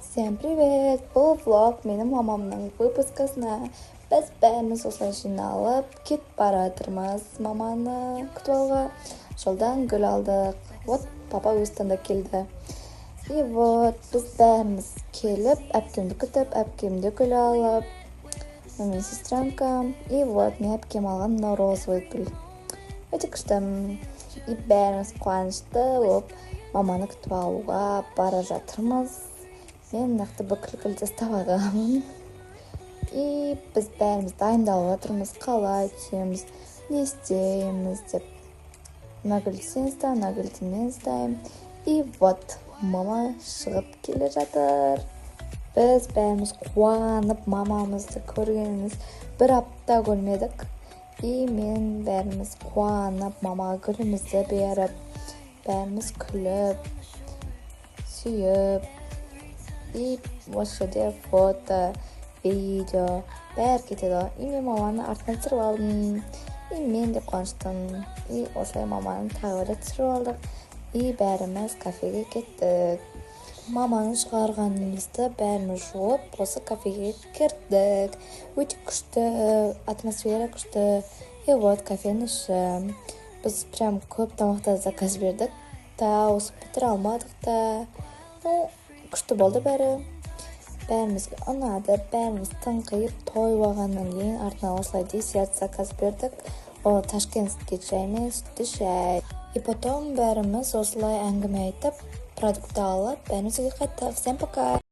Всем привет! Бұл влог менің мамамның выпускасына. Біз бәріміз осылай жиналып кетіп бара жатырмыз маманы күтіп алуға. Жолдан гүл алдық. Вот папа өз таңда келді. И вот біз бәріміз келіп, әпкемді күтіп, әпкемді гүл алып, менің сестренкам. И вот мен әпкем алған мына розовый гүл. Өте күшті. И бәріміз қуанышты болып маманы күтіп алуға бара жатырмыз. Мен нақты бүкіл гүлді ұстап алғанмын. И біз бәріміз дайындалып жатырмыз, қалай түсеміз, не істейміз деп. Мына гүлді сен ұста, мына гүлді мен ұстаймын. И вот мама шығып келе жатыр. Біз бәріміз қуанып мамамызды көргеніміз бір апта көрмедік. И мен бәріміз қуанып мамаға гүлімізді беріп, бәріміз күліп, сүйіп. И осы жерде фото, видео бәрі кетеді. И мен маманы артынан түсіріп алдым. И мен де қуаныштымын. И осылай маманы тағы да түсіріп алдық. И бәріміз кафеге кеттік. Маманы шығарғанымызды бәріміз жуып, осы кафеге кірдік. Өте күшті, атмосфера күшті. И вот кафенің іші. Біз прям көп тамақты заказ бердік. Осы бітіре алмадық та. Күшті болды бәрі. Бәрімізге ұнады, бәріміз тыңқиып тойып алғаннан кейін артынан осылай десерт заказ бердік. Ол ташкентский чай мен сүтті шай. И потом бәріміз осылай әңгіме айтып, продукты алып, бәрімізге қайттық. Всем пока!